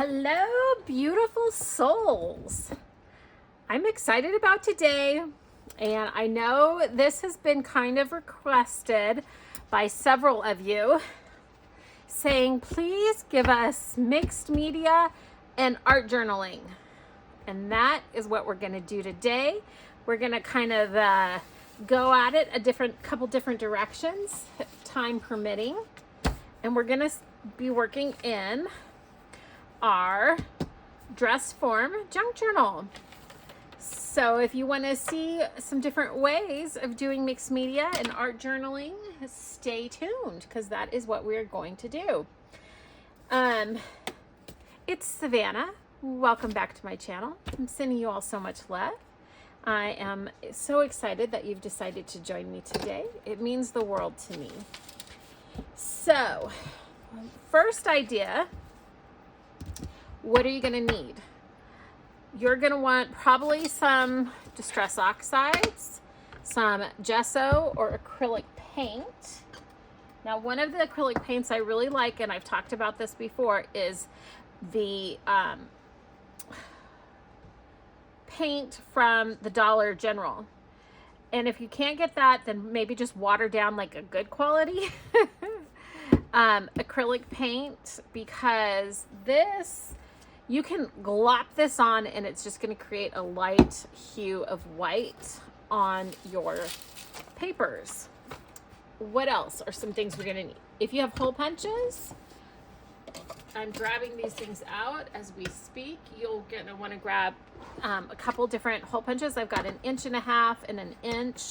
Hello, beautiful souls. I'm excited about today, and I know this has been kind of requested by several of you saying, please give us mixed media and art journaling. And that is what we're going to do today. We're going to kind of go at it a couple different directions, time permitting. And we're going to be working in our dress form junk journal. So if you want to see some different ways of doing mixed media and art journaling, stay tuned because that is what we're going to do. It's Savannah. Welcome back to my channel. I'm sending you all so much love. I am so excited that you've decided to join me today. It means the world to me. So, first idea, what are you going to need? You're going to want probably some Distress Oxides, some gesso or acrylic paint. Now, one of the acrylic paints I really like, and I've talked about this before, is the paint from the Dollar General. And if you can't get that, then maybe just water down like a good quality acrylic paint, because this, you can glop this on and it's just going to create a light hue of white on your papers. What else are some things we're going to need? If you have hole punches, I'm grabbing these things out as we speak. You're going to want to grab a couple different hole punches. I've got 1.5 inches and 1 inch.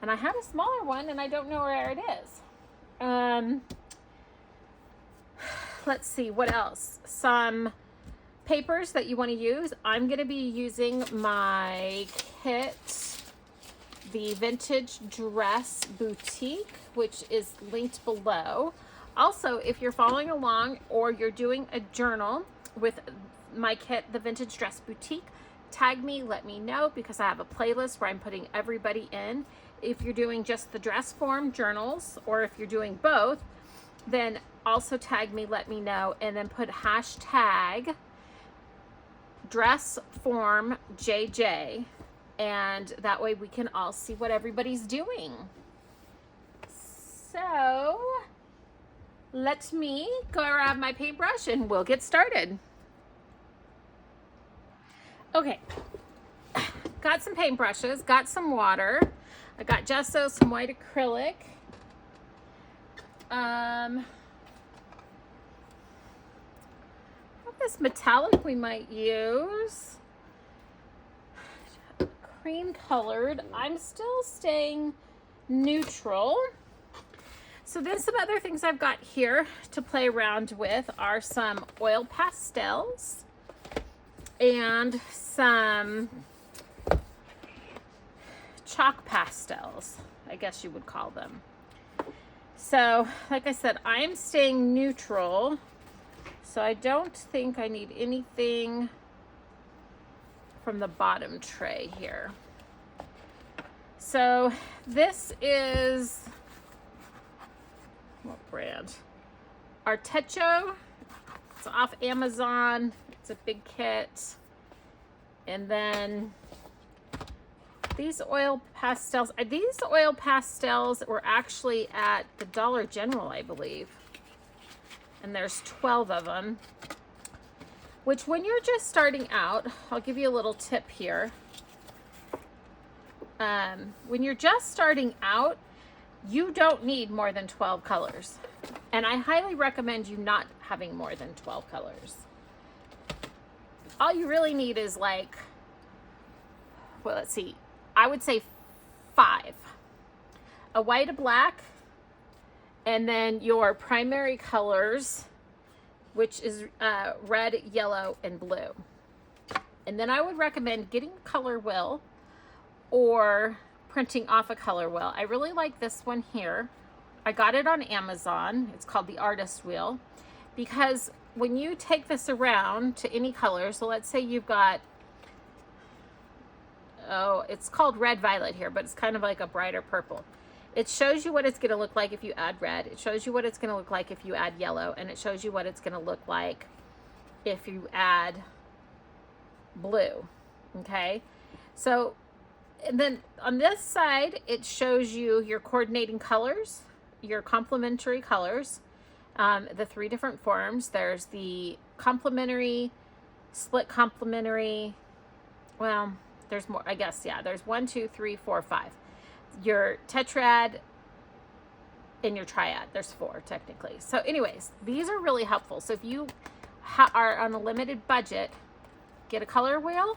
And I have a smaller one and I don't know where it is. Let's see, what else? Some papers that you want to use. I'm going to be using my kit, the Vintage Dress Boutique, which is linked below. Also, if you're following along or you're doing a journal with my kit, the Vintage Dress Boutique, tag me, let me know, because I have a playlist where I'm putting everybody in. If you're doing just the dress form journals, or if you're doing both, then also tag me, let me know, and then put hashtag dress form JJ, and that way we can all see what everybody's doing. So let me go grab my paintbrush and we'll get started. Okay, got some paintbrushes, got some water, I got gesso, some white acrylic. This metallic we might use. Cream colored. I'm still staying neutral. So then some other things I've got here to play around with are some oil pastels and some chalk pastels, I guess you would call them. So, like I said, I'm staying neutral, so I don't think I need anything from the bottom tray here. So, this is, what brand? Artecho. It's off Amazon. It's a big kit. And then these oil pastels were actually at the Dollar General, I believe. And there's 12 of them. Which, when you're just starting out, I'll give you a little tip here. When you're just starting out, you don't need more than 12 colors. And I highly recommend you not having more than 12 colors. All you really need is like, well, let's see, I would say 5. A white, a black, and then your primary colors, which is red, yellow, and blue. And then I would recommend getting a color wheel or printing off a color wheel. I really like this one here. I got it on Amazon. It's called the Artist Wheel, because when you take this around to any color, so let's say you've got, oh, it's called red violet here, but it's kind of like a brighter purple. It shows you what it's going to look like if you add red. It shows you what it's going to look like if you add yellow. And it shows you what it's going to look like if you add blue. Okay. So, and then on this side, it shows you your coordinating colors, your complementary colors, the 3 different forms. There's the complementary, split complementary. Well, there's more, I guess. Yeah, there's 1, 2, 3, 4, 5. Your tetrad and your triad. There's 4 technically. So anyways, these are really helpful. So if you are on a limited budget, get a color wheel,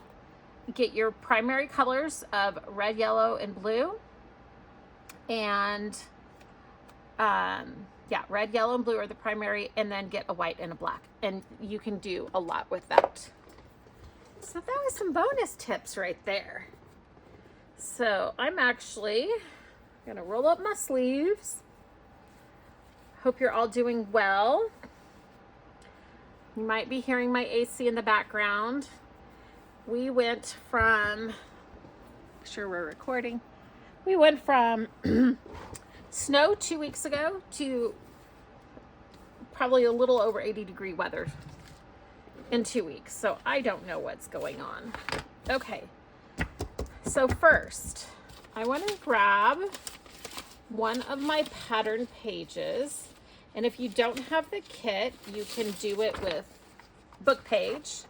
get your primary colors of red, yellow, and blue. And yeah, red, yellow, and blue are the primary, and then get a white and a black. And you can do a lot with that. So that was some bonus tips right there. So I'm actually gonna roll up my sleeves. Hope you're all doing well. You might be hearing my AC in the background. We went from, make sure we're recording. We went from snow 2 weeks ago to probably a little over 80-degree weather in 2 weeks. So I don't know what's going on. Okay. So first, I want to grab one of my pattern pages. And if you don't have the kit, you can do it with book page.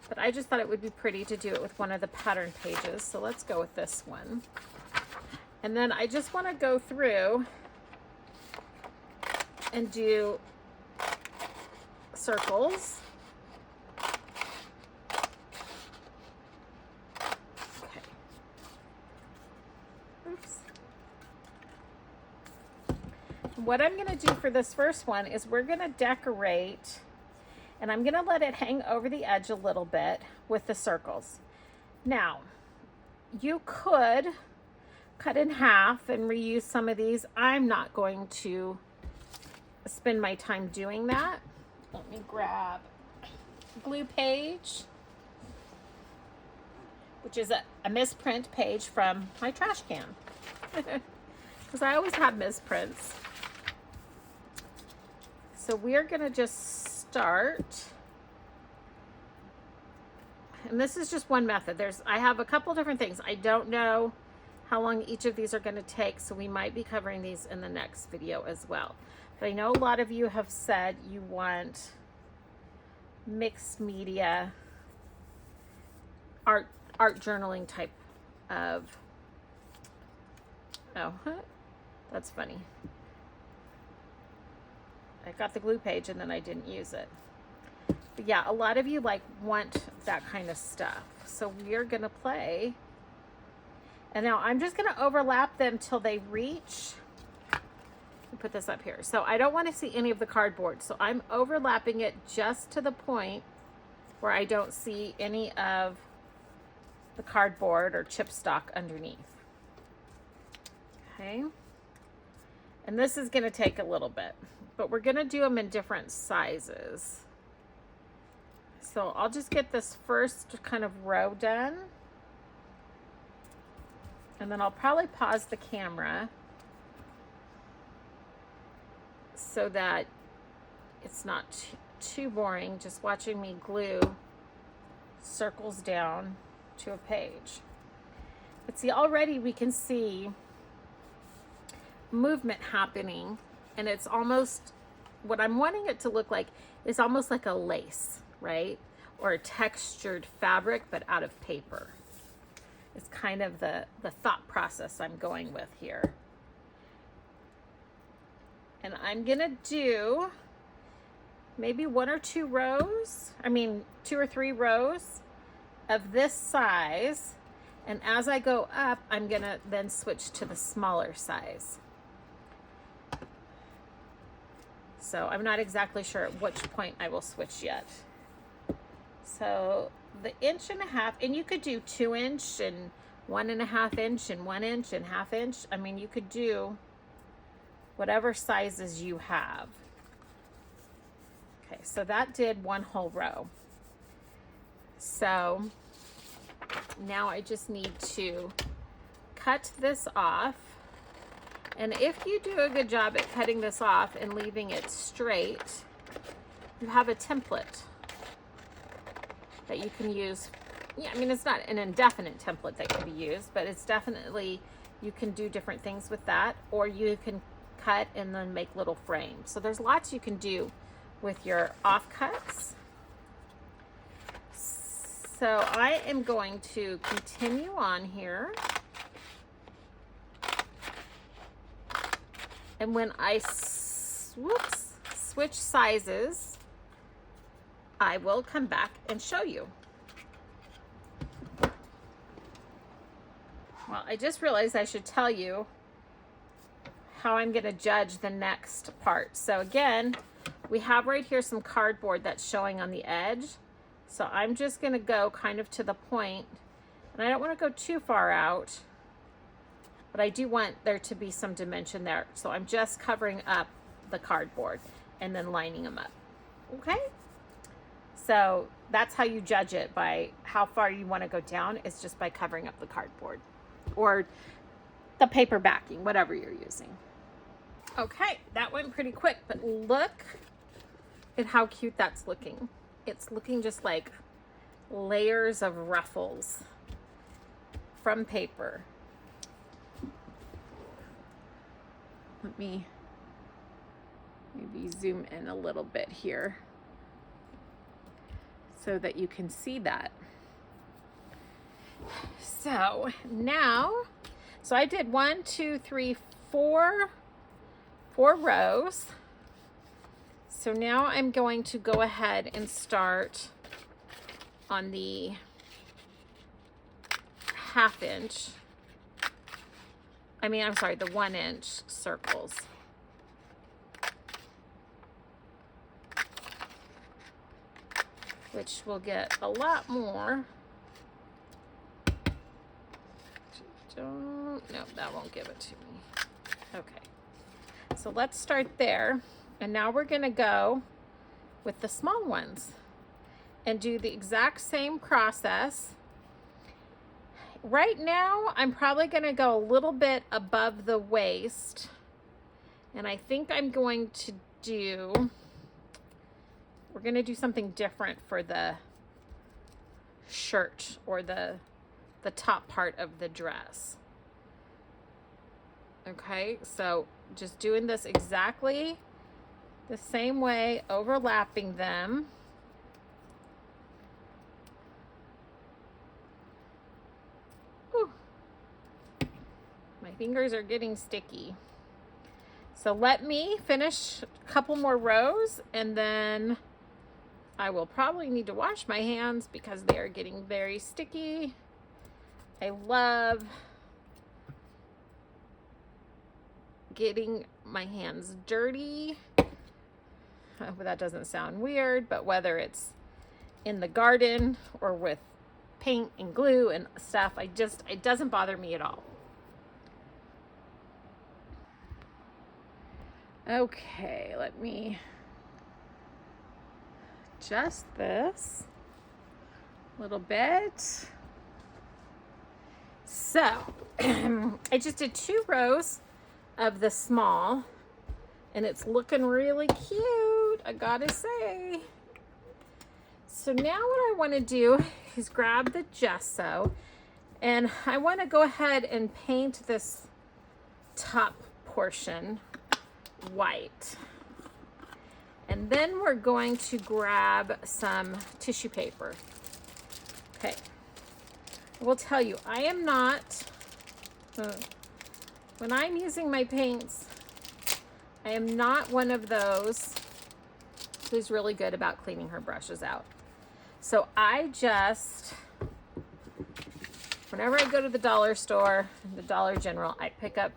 But I just thought it would be pretty to do it with one of the pattern pages. So let's go with this one. And then I just want to go through and do circles. What I'm going to do for this first one is we're going to decorate, and I'm going to let it hang over the edge a little bit with the circles. Now, you could cut in half and reuse some of these. I'm not going to spend my time doing that. Let me grab Bleue page, which is a misprint page from my trash can, because I always have misprints. So we're gonna just start, and this is just one method. I have a couple different things. I don't know how long each of these are gonna take, so we might be covering these in the next video as well. But I know a lot of you have said you want mixed media, art journaling type of, oh, that's funny. I got the glue page and then I didn't use it. But yeah, a lot of you want that kind of stuff. So we're gonna play. And now I'm just gonna overlap them till they reach. Let me put this up here. So I don't want to see any of the cardboard. So I'm overlapping it just to the point where I don't see any of the cardboard or chipstock underneath. Okay. And this is gonna take a little bit, but we're gonna do them in different sizes. So I'll just get this first kind of row done, and then I'll probably pause the camera so that it's not too boring just watching me glue circles down to a page. But see, already we can see movement happening, and it's almost, what I'm wanting it to look like is almost like a lace, right? Or a textured fabric, but out of paper. It's kind of the thought process I'm going with here. And I'm gonna do maybe 1 or 2 rows, 2 or 3 rows of this size. And as I go up, I'm gonna then switch to the smaller size. So I'm not exactly sure at which point I will switch yet. So the 1.5 inch, and you could do 2 inch and 1.5 inch and 1 inch and 1/2 inch. I mean, you could do whatever sizes you have. Okay, so that did 1 whole row. So now I just need to cut this off. And if you do a good job at cutting this off and leaving it straight, you have a template that you can use. Yeah, I mean, it's not an indefinite template that can be used, but it's definitely, you can do different things with that, or you can cut and then make little frames. So there's lots you can do with your offcuts. So I am going to continue on here. And when I switch sizes, I will come back and show you. Well, I just realized I should tell you how I'm going to judge the next part. So again, we have right here some cardboard that's showing on the edge. So I'm just going to go kind of to the point, and I don't want to go too far out, but I do want there to be some dimension there. So I'm just covering up the cardboard and then lining them up. Okay? So that's how you judge it, by how far you want to go down. It's just by covering up the cardboard or the paper backing, whatever you're using. Okay, that went pretty quick, but look at how cute that's looking. It's looking just like layers of ruffles from paper. Let me maybe zoom in a little bit here so that you can see that. So now, so I did 1, 2, 3, 4 rows. So now I'm going to go ahead and start on the 1/2 inch. I'm sorry, the 1 inch circles. Which will get a lot more. No, that won't give it to me. Okay. So let's start there. And now we're going to go with the small ones and do the exact same process. Right now, I'm probably going to go a little bit above the waist. And I think I'm going to do, we're going to do something different for the shirt or the top part of the dress. Okay, so just doing this exactly the same way, overlapping them. Whew. My fingers are getting sticky. So let me finish a couple more rows, and then I will probably need to wash my hands because they are getting very sticky. I love getting my hands dirty. I hope that doesn't sound weird, but whether it's in the garden or with paint and glue and stuff, it doesn't bother me at all. Okay, let me adjust this a little bit. So I just did 2 rows of the small, and it's looking really cute, I gotta say. So now what I want to do is grab the gesso, and I want to go ahead and paint this top portion white. And then we're going to grab some tissue paper. Okay, I will tell you, I am not, when I'm using my paints, I am not one of those who's really good about cleaning her brushes out. So I just, whenever I go to the dollar store, the Dollar General, I pick up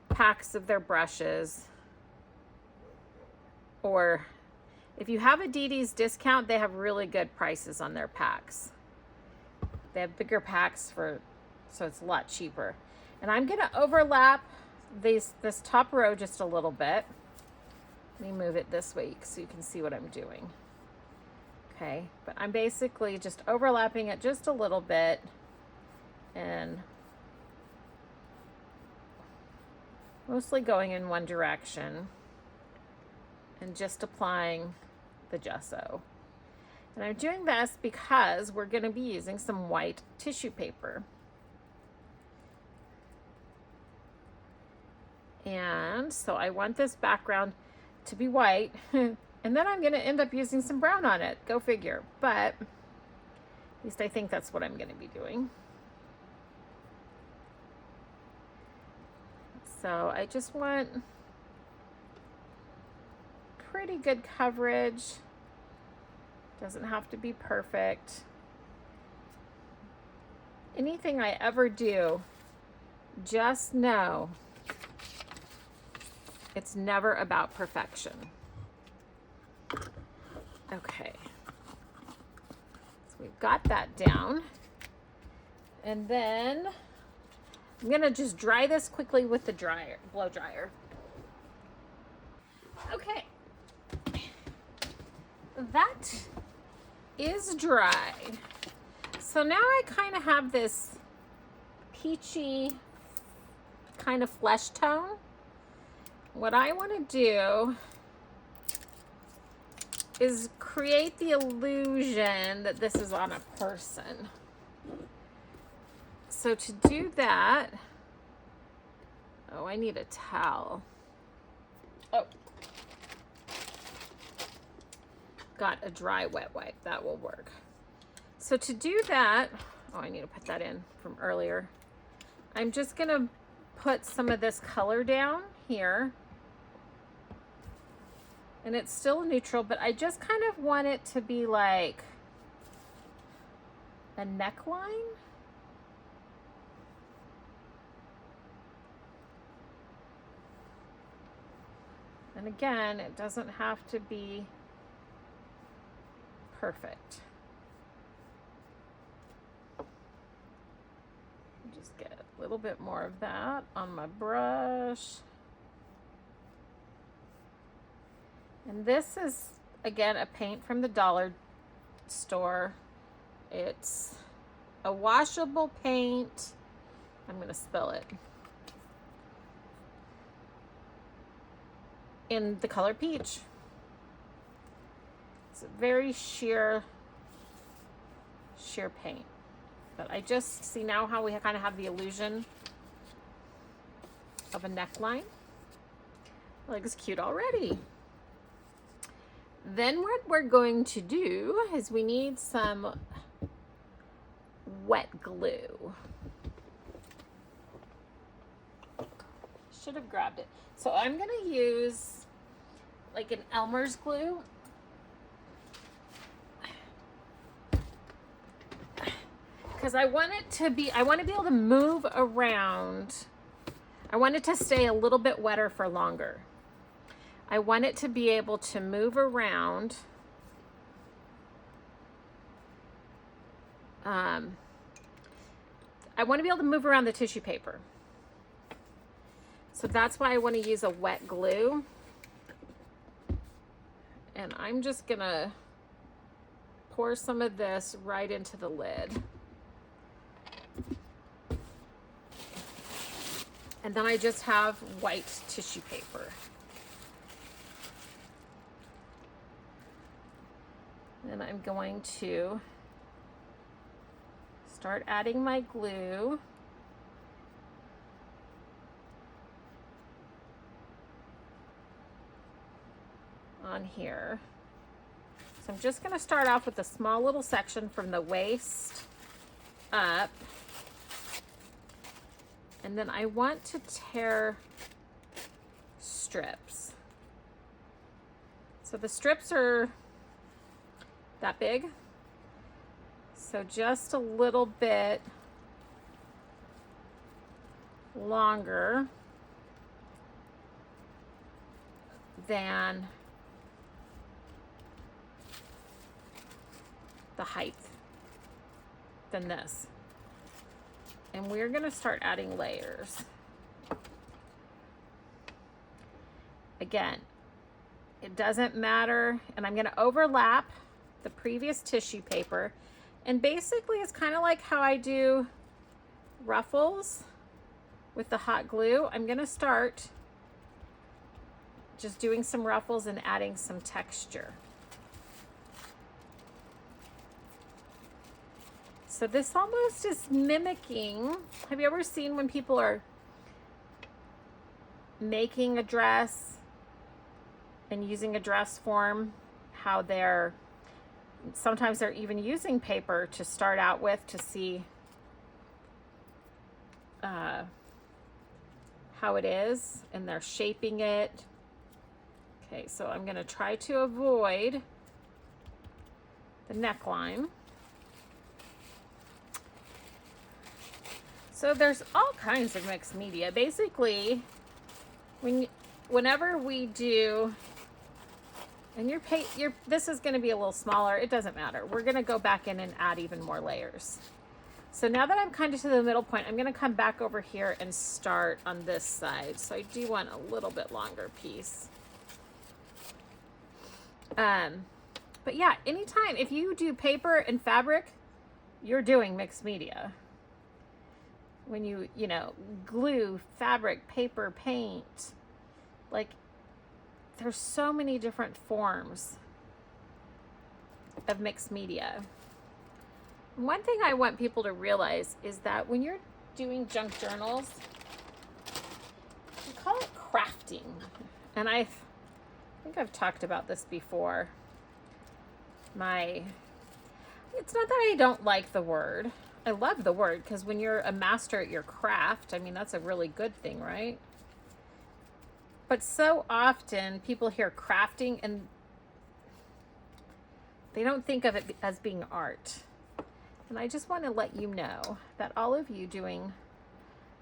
packs of their brushes. Or if you have a DD's discount, they have really good prices on their packs. They have bigger packs so it's a lot cheaper. And I'm gonna overlap this top row just a little bit. Let me move it this way so you can see what I'm doing. Okay, but I'm basically just overlapping it just a little bit and mostly going in one direction and just applying the gesso. And I'm doing this because we're going to be using some white tissue paper. And so I want this background to be white, and then I'm going to end up using some brown on it. Go figure. But at least I think that's what I'm going to be doing. So I just want pretty good coverage. Doesn't have to be perfect. Anything I ever do, just know it's never about perfection. Okay. So we've got that down. And then I'm gonna just dry this quickly with the blow dryer. Okay. That is dry. So now I kind of have this peachy kind of flesh tone. What I want to do is create the illusion that this is on a person. So to do that, oh, I need a towel. Oh, got a dry wet wipe, that will work. So to do that, oh, I need to put that in from earlier. I'm just gonna put some of this color down here. And it's still neutral, but I just kind of want it to be like a neckline. And again, it doesn't have to be perfect. Just get a little bit more of that on my brush. And this is, again, a paint from the dollar store. It's a washable paint. I'm going to spill it. In the color peach. It's a very sheer paint. But I just see now how we kind of have the illusion of a neckline. Looks cute already. Then what we're going to do is we need some wet glue. Should have grabbed it. So I'm going to use like an Elmer's glue. Because I want to be able to move around. I want it to stay a little bit wetter for longer. I want it to be able to move around. I want to be able to move around the tissue paper. So that's why I want to use a wet glue. And I'm just going to pour some of this right into the lid. And then I just have white tissue paper. And I'm going to start adding my glue. On here. So I'm just going to start off with a small little section from the waist up. And then I want to tear strips. So the strips are that big. So just a little bit longer than the height than this. And we're going to start adding layers. Again, it doesn't matter. And I'm going to overlap the previous tissue paper. And basically it's kind of like how I do ruffles with the hot glue. I'm going to start just doing some ruffles and adding some texture. So this almost is mimicking, have you ever seen when people are making a dress and using a dress form, how sometimes they're even using paper to start out with to see how it is, and they're shaping it. Okay, so I'm going to try to avoid the neckline. So there's all kinds of mixed media. Basically, whenever we do, and this is going to be a little smaller, it doesn't matter. We're going to go back in and add even more layers. So now that I'm kind of to the middle point, I'm going to come back over here and start on this side. So I do want a little bit longer piece. But yeah, anytime, if you do paper and fabric, you're doing mixed media. When you glue, fabric, paper, paint, like there's so many different forms of mixed media. One thing I want people to realize is that when you're doing junk journals, we call it crafting. And I think I've talked about this before. It's not that I don't like the word. I love the word, because when you're a master at your craft, I mean, that's a really good thing, right? But so often people hear crafting and they don't think of it as being art. And I just want to let you know that all of you doing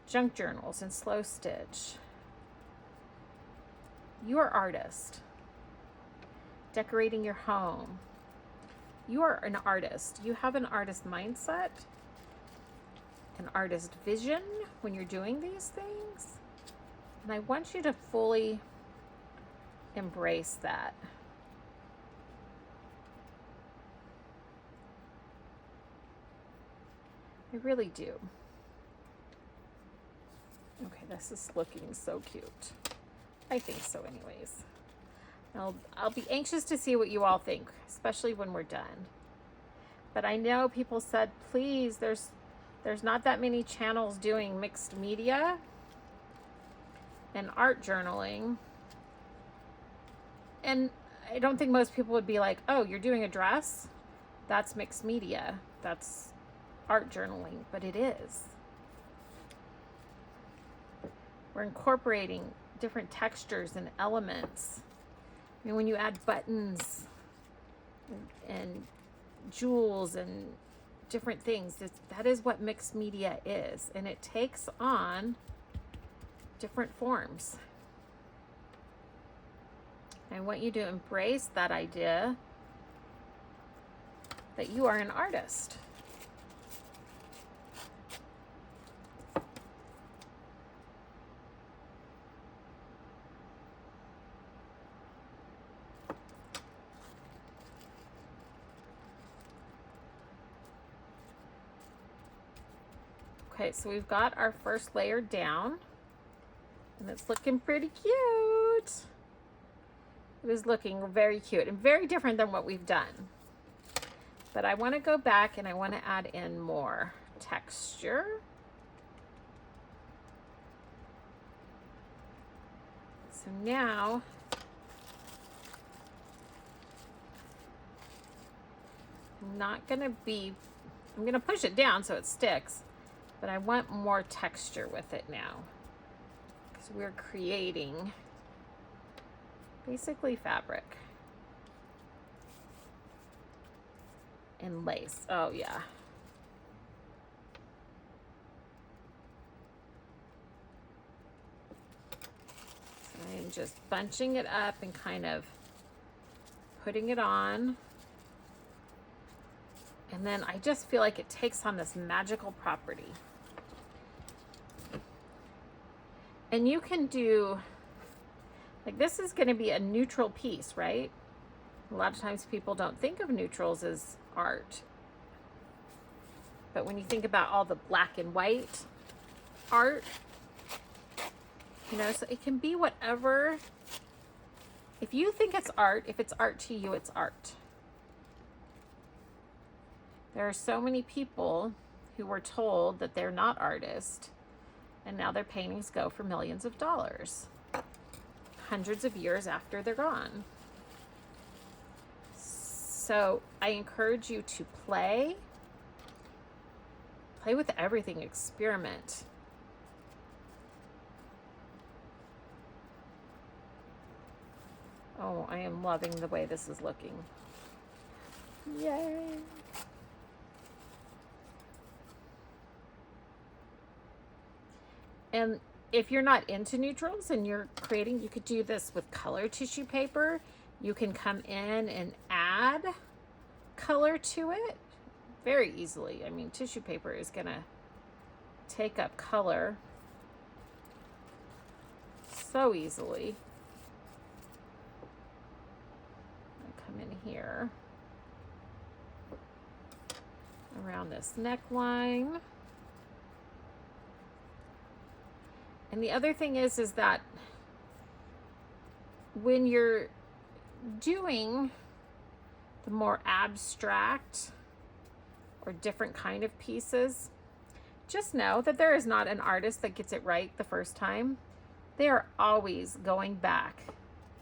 junk journals and slow stitch, you are artists. Decorating your home, you are an artist. You have an artist mindset, an artist vision when you're doing these things. And I want you to fully embrace that. I really do. Okay, this is looking so cute. I think so anyways. I'll be anxious to see what you all think, especially when we're done. But I know people said, please, there's not that many channels doing mixed media and art journaling. And I don't think most people would be like, oh, you're doing a dress? That's mixed media. That's art journaling. But it is. We're incorporating different textures and elements. I mean, when you add buttons and jewels and different things, that is what mixed media is. And it takes on different forms. I want you to embrace that idea that you are an artist. Okay, so we've got our first layer down, and it's looking pretty cute. It is looking very cute and very different than what we've done. But I want to go back and I want to add in more texture. So now I'm going to push it down so it sticks. But I want more texture with it now, because we're creating basically fabric and lace. Oh yeah. So I'm just bunching it up and kind of putting it on. And then I just feel like it takes on this magical property. And you can do, like, this is going to be a neutral piece, right? A lot of times people don't think of neutrals as art. But when you think about all the black and white art, so it can be whatever If you think it's art, if it's art to you, it's art. There are so many people who were told that they're not artists, and now their paintings go for millions of dollars, hundreds of years after they're gone. So I encourage you to play with everything, experiment. Oh, I am loving the way this is looking. Yay. And if you're not into neutrals and you're creating, you could do this with color tissue paper. You can come in and add color to it very easily. I mean, tissue paper is gonna take up color so easily. I come in here around this neckline. And the other thing is that when you're doing the more abstract or different kind of pieces, just know that there is not an artist that gets it right the first time. They are always going back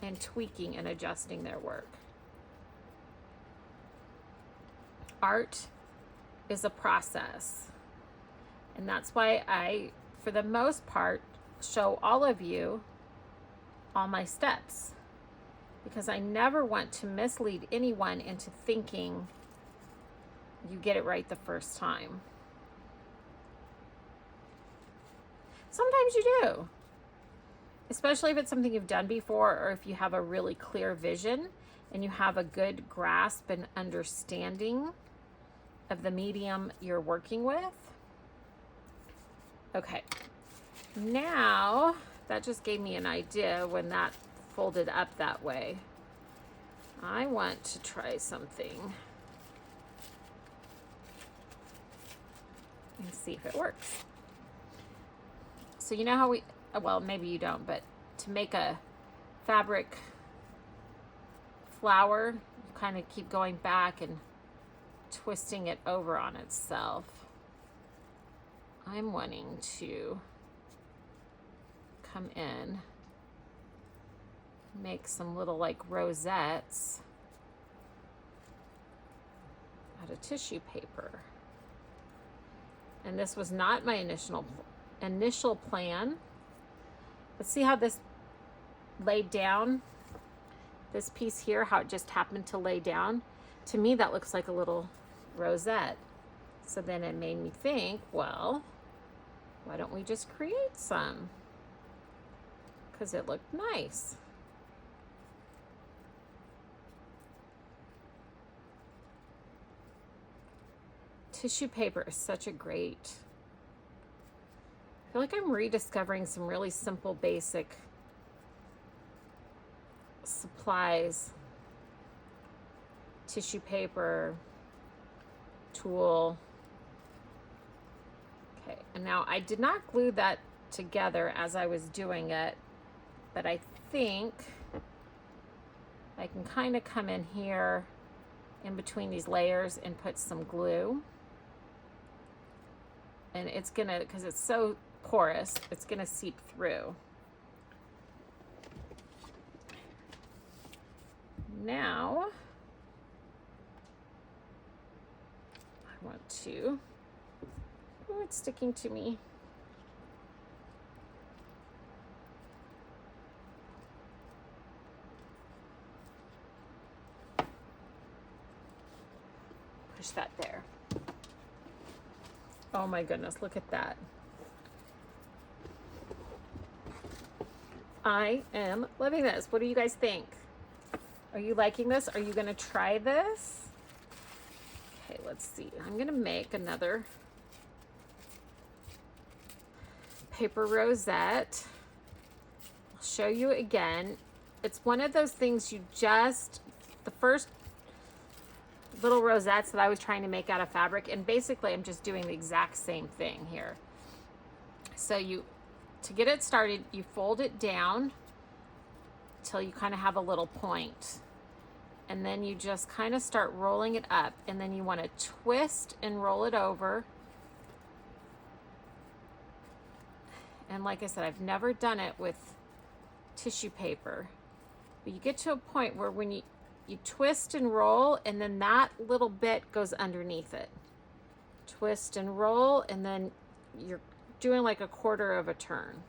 and tweaking and adjusting their work. Art is a process. And that's why I, for the most part, show all of you all my steps, because I never want to mislead anyone into thinking you get it right the first time. Sometimes you do, especially if it's something you've done before, or if you have a really clear vision and you have a good grasp and understanding of the medium you're working with. Okay. Now, that just gave me an idea when that folded up that way. I want to try something and see if it works. So you know how we, well, maybe you don't, but to make a fabric flower, you kind of keep going back and twisting it over on itself. I'm wanting to come in, make some little like rosettes out of tissue paper. And this was not my initial plan. But see how this laid down? This piece here, how it just happened to lay down? To me, that looks like a little rosette. So then it made me think, well, why don't we just create some? Because it looked nice. Tissue paper is such a great, I feel like I'm rediscovering some really simple, basic supplies. Tissue paper, tulle. Okay, and now I did not glue that together as I was doing it, but I think I can kind of come in here in between these layers and put some glue. And it's gonna, because it's so porous, it's gonna seep through. Now, I want to, oh, it's sticking to me. Push that there. Oh my goodness, look at that. I am loving this. What do you guys think? Are you liking this? Are you gonna try this? Okay, let's see. I'm gonna make another paper rosette. I'll show you again. It's one of those things you just, the first little rosettes that I was trying to make out of fabric, and basically I'm just doing the exact same thing here. So you, to get it started, you fold it down till you kind of have a little point. And then you just kind of start rolling it up, and then you want to twist and roll it over. And like I said, I've never done it with tissue paper, but you get to a point where when you twist and roll, and then that little bit goes underneath it. Twist and roll, and then you're doing like a quarter of a turn.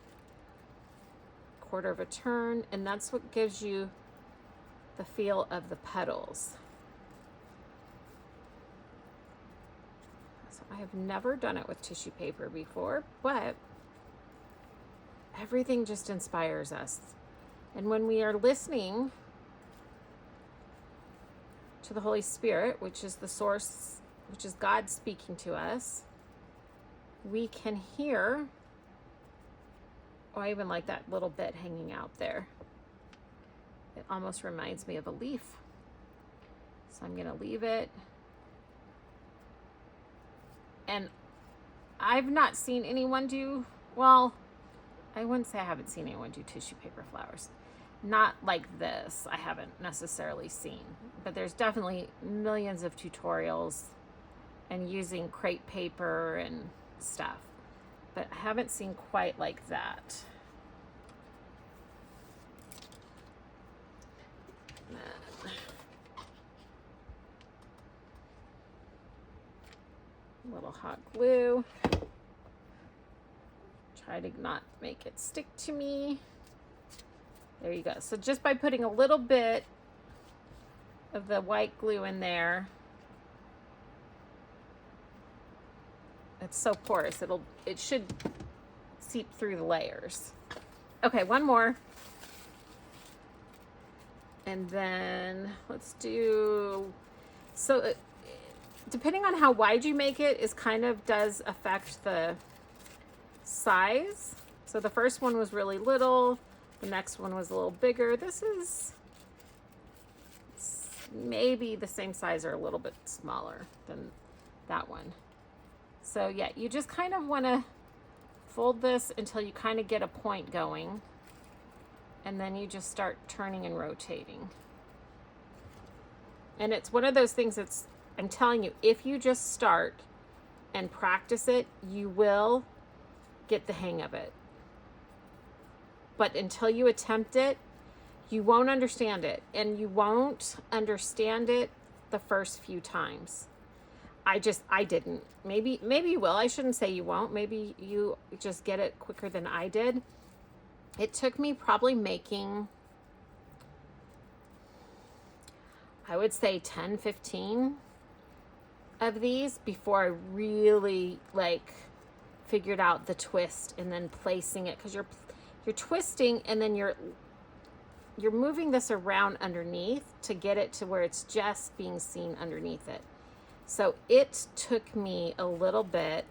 Quarter of a turn, and that's what gives you the feel of the petals. So I have never done it with tissue paper before, but everything just inspires us. And when we are listening to the Holy Spirit, which is the source, which is God speaking to us, we can hear. Oh, I even like that little bit hanging out there. It almost reminds me of a leaf. So I'm going to leave it. And I've not seen anyone do, well, I wouldn't say I haven't seen anyone do tissue paper flowers. Not like this, I haven't necessarily seen. But there's definitely millions of tutorials and using crepe paper and stuff. But I haven't seen quite like that. A little hot glue. Try to not make it stick to me. There you go. So just by putting a little bit of the white glue in there, it's so porous, it should seep through the layers. Okay, one more. And then let's do, so depending on how wide you make it is kind of does affect the size. So the first one was really little, the next one was a little bigger. This is maybe the same size or a little bit smaller than that one. So yeah, you just kind of want to fold this until you kind of get a point going, and then you just start turning and rotating. And it's one of those things that's, I'm telling you, if you just start and practice it, you will get the hang of it. But until you attempt it, you won't understand it, and you won't understand it the first few times. I didn't. Maybe you will. I shouldn't say you won't. Maybe you just get it quicker than I did. It took me probably making, I would say 10, 15 of these before I really like figured out the twist and then placing it, because you're twisting and then you're moving this around underneath to get it to where it's just being seen underneath it. So it took me a little bit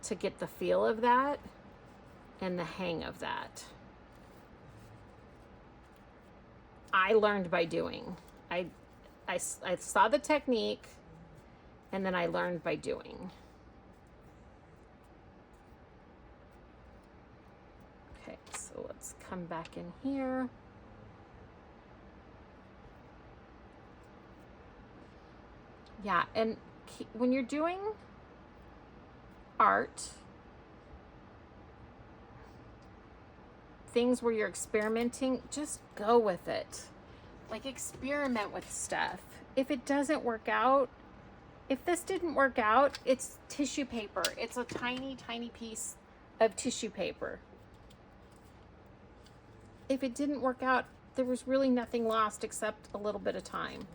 to get the feel of that and the hang of that. I learned by doing. I saw the technique, and then I learned by doing. Okay, so let's come back in here. Yeah, and when you're doing art, things where you're experimenting, just go with it. Like, experiment with stuff. If it doesn't work out, if this didn't work out, it's tissue paper. It's a tiny, tiny piece of tissue paper. If it didn't work out, there was really nothing lost except a little bit of time.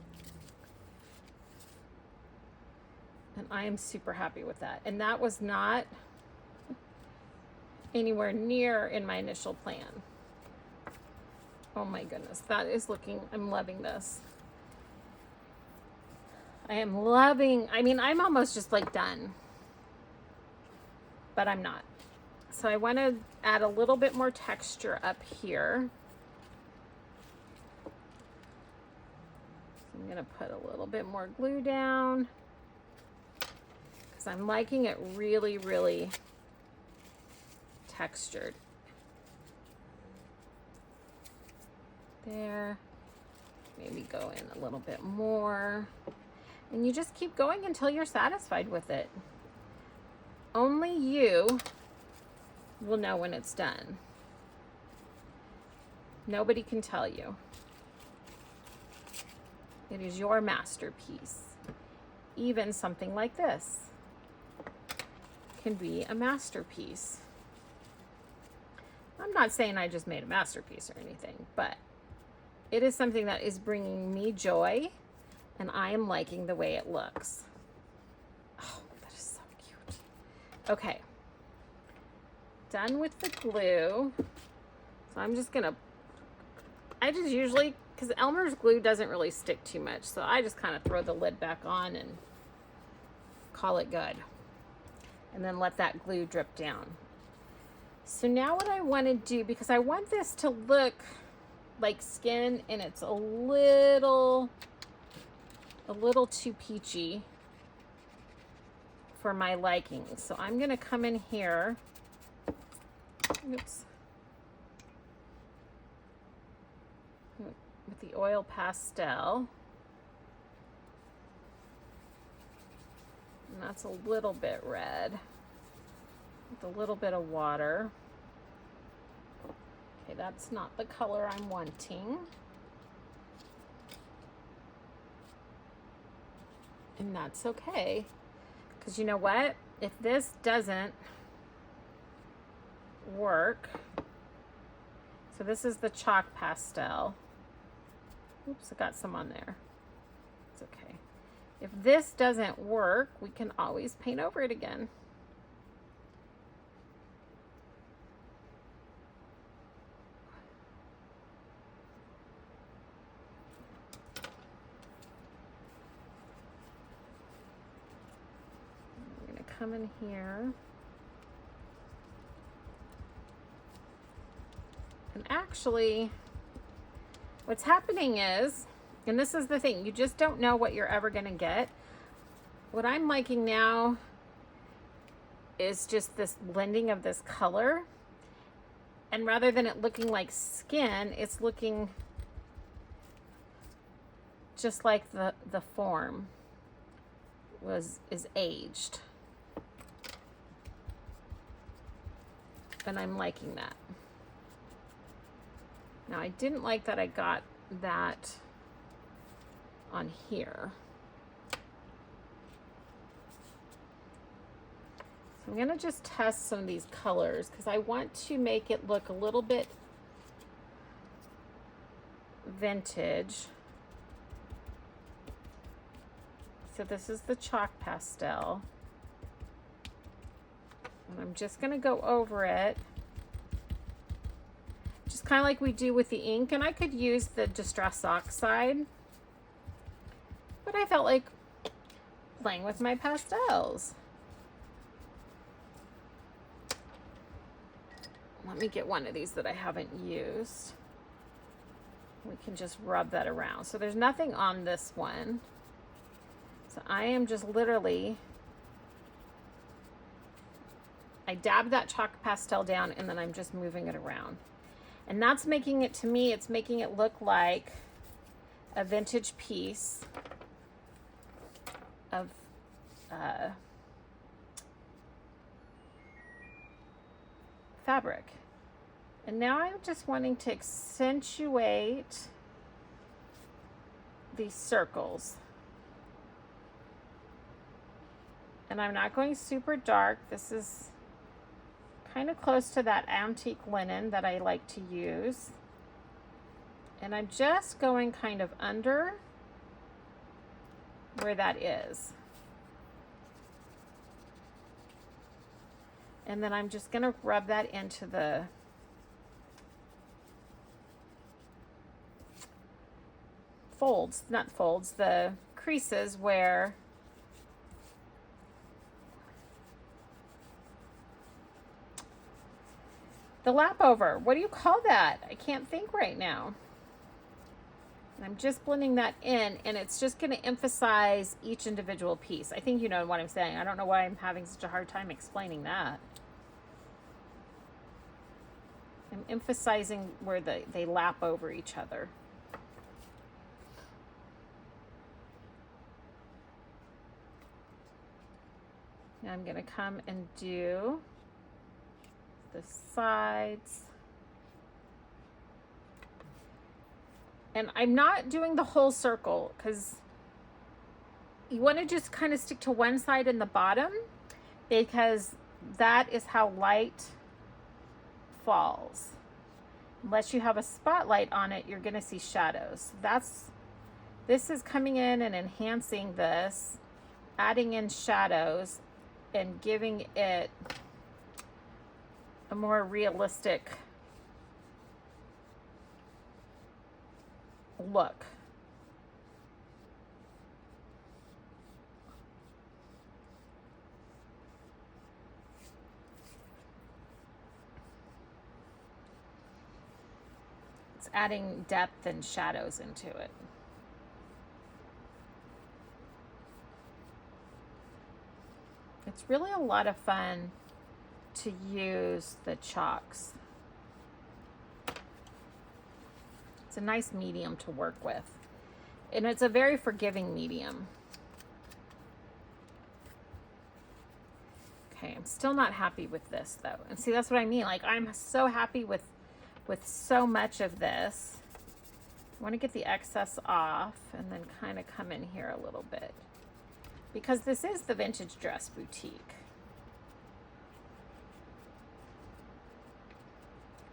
And I am super happy with that. And that was not anywhere near in my initial plan. Oh my goodness, that is looking, I'm loving this. I am loving, I mean, I'm almost just like done, but I'm not. So I want to add a little bit more texture up here. So I'm going to put a little bit more glue down, because I'm liking it really, really textured. there. Maybe go in a little bit more. And you just keep going until you're satisfied with it. Only you will know when it's done. Nobody can tell you. It is your masterpiece. Even something like this can be a masterpiece. I'm not saying I just made a masterpiece or anything, but it is something that is bringing me joy, and I am liking the way it looks. Oh, that is so cute. Okay, done with the glue. So I'm just gonna, I just usually, because Elmer's glue doesn't really stick too much, so I just kind of throw the lid back on and call it good. And then let that glue drip down. So now what I want to do, because I want this to look like skin and it's a little too peachy for my liking. So I'm going to come in here. Oops. With the oil pastel. And that's a little bit red. With a little bit of water. Okay, that's not the color I'm wanting. And that's okay. Because you know what? If this doesn't work, so this is the chalk pastel. Oops, I got some on there. It's okay. If this doesn't work, we can always paint over it again. I'm going to come in here. And actually, what's happening is, and this is the thing, you just don't know what you're ever going to get. What I'm liking now is just this blending of this color. And rather than it looking like skin, it's looking just like the form is aged. And I'm liking that. Now I didn't like that I got that on here. So I'm gonna just test some of these colors because I want to make it look a little bit vintage. So this is the chalk pastel. And I'm just gonna go over it. Just kind of like we do with the ink, and I could use the Distress Oxide, but I felt like playing with my pastels. Let me get one of these that I haven't used. We can just rub that around. So there's nothing on this one. So I am just literally, I dabbed that chalk pastel down and then I'm just moving it around. And that's making it, to me, it's making it look like a vintage piece of fabric. And now I'm just wanting to accentuate these circles. And I'm not going super dark. This is kind of close to that antique linen that I like to use. And I'm just going kind of under where that is. And then I'm just going to rub that into the folds, not folds, the creases where the lap over. What do you call that? I can't think right now. And I'm just blending that in, and it's just going to emphasize each individual piece. I think you know what I'm saying. I don't know why I'm having such a hard time explaining that. I'm emphasizing where they lap over each other. Now I'm going to come and do the sides. And I'm not doing the whole circle because you want to just kind of stick to one side in the bottom, because that is how light falls. Unless you have a spotlight on it, you're going to see shadows. This is coming in and enhancing this, adding in shadows and giving it a more realistic look. It's adding depth and shadows into it. It's really a lot of fun to use the chalks. It's a nice medium to work with. And it's a very forgiving medium. Okay, I'm still not happy with this though. And see, that's what I mean. Like, I'm so happy with so much of this. I want to get the excess off and then kind of come in here a little bit, because this is the Vintage Dress Boutique.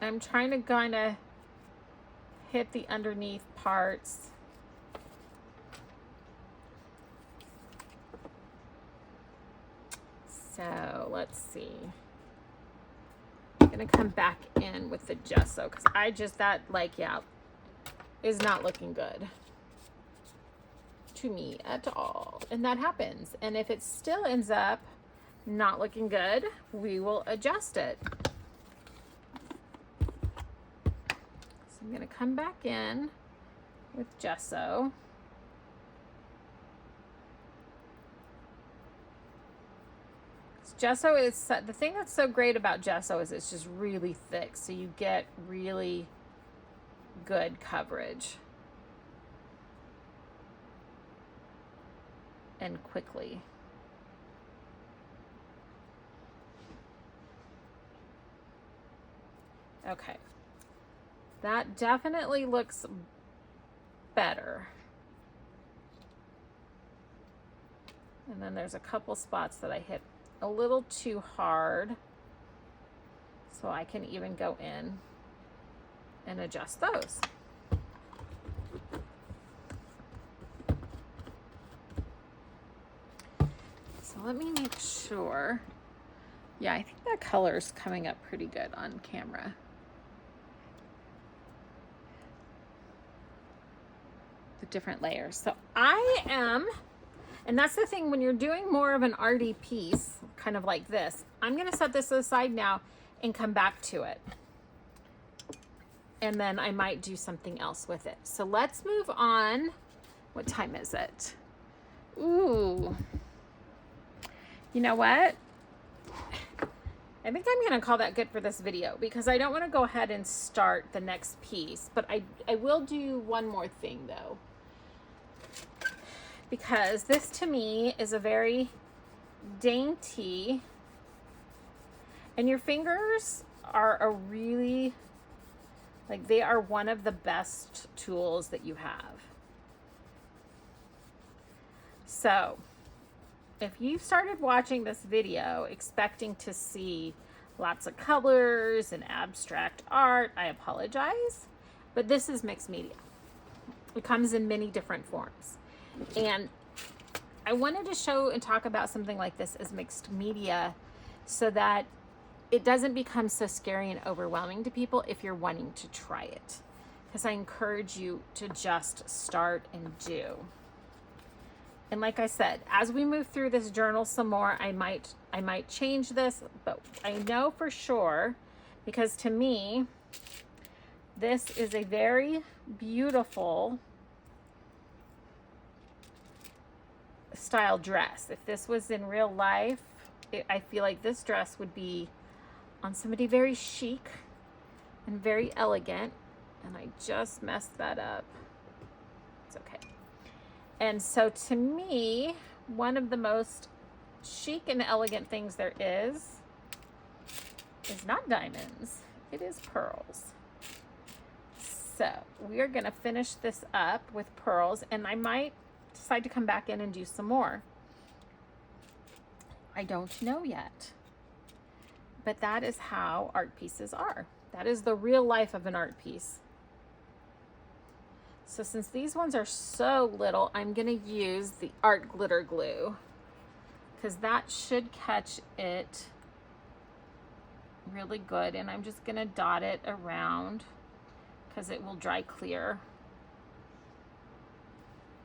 I'm trying to kind of hit the underneath parts. So let's see. I'm gonna come back in with the gesso because is not looking good to me at all. And that happens. And if it still ends up not looking good, we will adjust it. So I'm gonna come back in with gesso. Gesso is, the thing that's so great about gesso is it's just really thick, so you get really good coverage and quickly. Okay, that definitely looks better. And then there's a couple spots that I hit a little too hard, so I can even go in and adjust those. So let me make sure. Yeah, I think that color's coming up pretty good on camera. The different layers. So I am, and that's the thing when you're doing more of an arty piece, kind of like this, I'm gonna set this aside now and come back to it. And then I might do something else with it. So let's move on. What time is it? Ooh. You know what? I think I'm gonna call that good for this video because I don't wanna go ahead and start the next piece, but I will do one more thing though. Because this to me is a very dainty, and your fingers are a really, like, they are one of the best tools that you have. So if you started watching this video expecting to see lots of colors and abstract art, I apologize, but this is mixed media. It comes in many different forms. And I wanted to show and talk about something like this as mixed media so that it doesn't become so scary and overwhelming to people if you're wanting to try it. Because I encourage you to just start and do. And like I said, as we move through this journal some more, I might change this, but I know for sure, because to me, this is a very beautiful style dress. If this was in real life, I feel like this dress would be on somebody very chic and very elegant. And I just messed that up. It's okay. And so to me, one of the most chic and elegant things there is not diamonds. It is pearls. So we are going to finish this up with pearls, and I might decide to come back in and do some more. I don't know yet. But that is how art pieces are. That is the real life of an art piece. So since these ones are so little, I'm going to use the art glitter glue, because that should catch it really good. And I'm just going to dot it around because it will dry clear.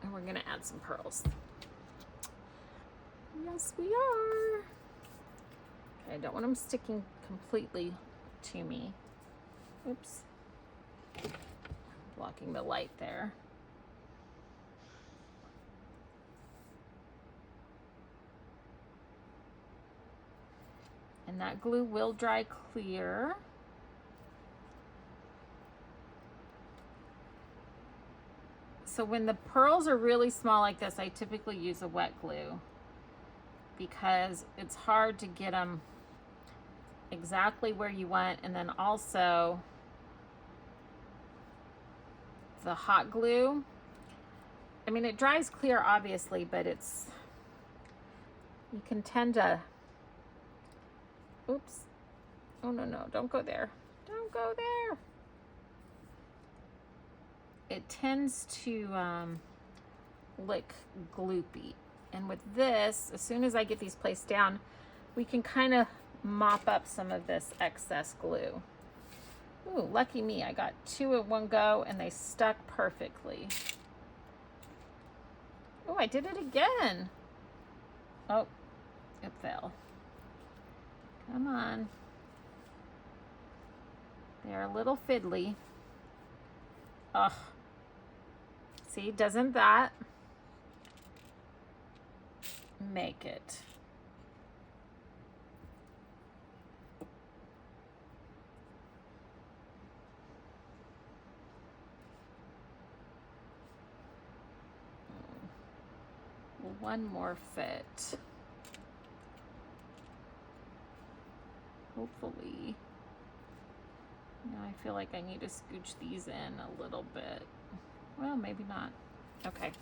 And we're going to add some pearls. Yes, we are. Okay, I don't want them sticking completely to me. Oops. Blocking the light there. And that glue will dry clear. So when the pearls are really small like this, I typically use a wet glue because it's hard to get them exactly where you want. And then also the hot glue, I mean, it dries clear obviously, but it's, you can tend to, oops, oh no, don't go there, don't go there. It tends to lick gloopy. And with this, as soon as I get these placed down, we can kind of mop up some of this excess glue. Ooh, lucky me, I got 2 at one go and they stuck perfectly. Oh, I did it again. Oh, it fell. Come on. They're a little fiddly. Ugh. See, doesn't that make it? One more fit. Hopefully. Now I feel like I need to scooch these in a little bit. Well, maybe not. Okay.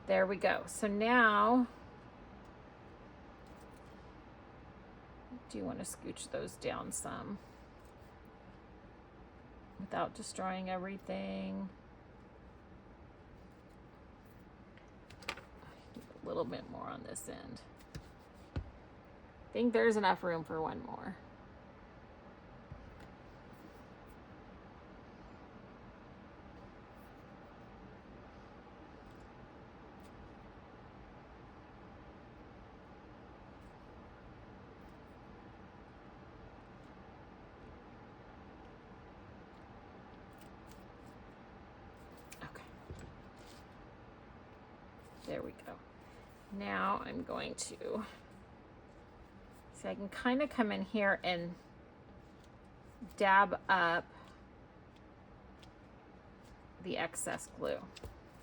There we go. So now, do you want to scooch those down some without destroying everything? A little bit more on this end. I think there's enough room for one more. Okay. There we go. Now I'm going to, see, I can kind of come in here and dab up the excess glue.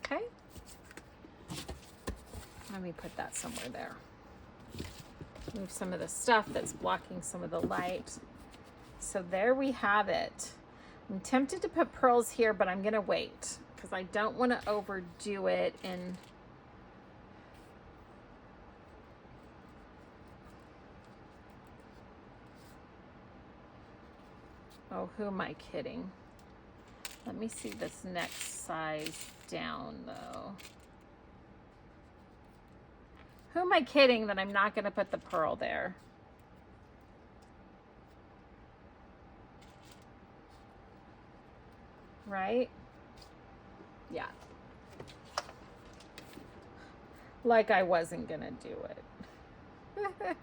Okay. Let me put that somewhere there. Move some of the stuff that's blocking some of the light. So there we have it. I'm tempted to put pearls here, but I'm gonna wait because I don't want to overdo it. And oh, who am I kidding? Let me see this next size down though. Who am I kidding that I'm not going to put the pearl there? Right? Yeah. Like I wasn't going to do it.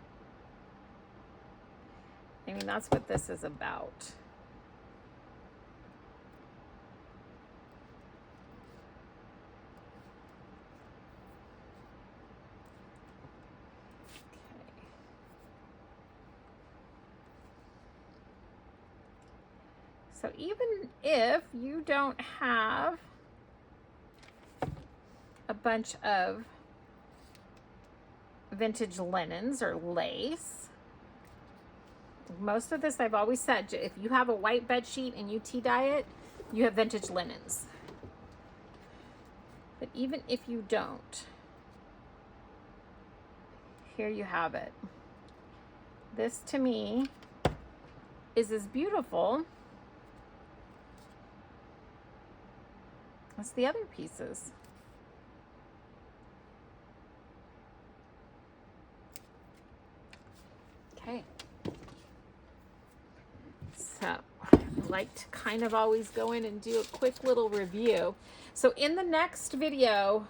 I mean, that's what this is about. So even if you don't have a bunch of vintage linens or lace, most of this, I've always said, if you have a white bed sheet and you tea dye it, you have vintage linens. But even if you don't, here you have it. This to me is as beautiful as the other pieces. Okay. So I like to kind of always go in and do a quick little review. So in the next video,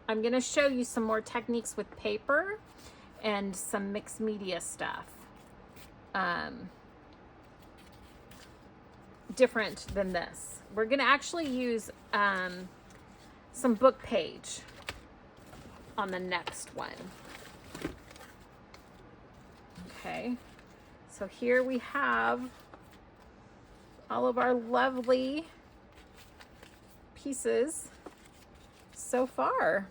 I'm going to show you some more techniques with paper and some mixed media stuff. Different than this. We're going to actually use some book page on the next one. Okay, so here we have all of our lovely pieces so far.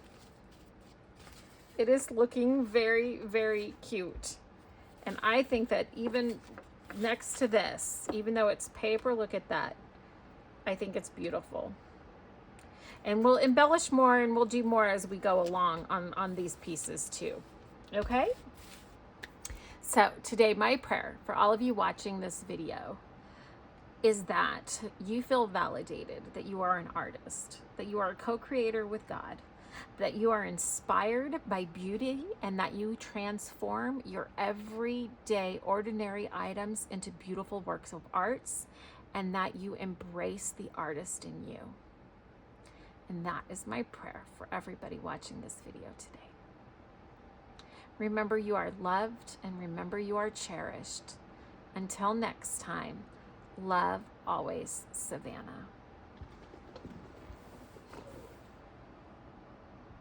It is looking very, very cute. And I think that even next to this, even though it's paper, look at that. I think it's beautiful. And we'll embellish more and we'll do more as we go along on these pieces too. Okay? So today, my prayer for all of you watching this video is that you feel validated, that you are an artist, that you are a co-creator with God, that you are inspired by beauty, and that you transform your everyday ordinary items into beautiful works of arts, and that you embrace the artist in you. And that is my prayer for everybody watching this video today. Remember, you are loved, and remember, you are cherished. Until next time, love always, Savannah.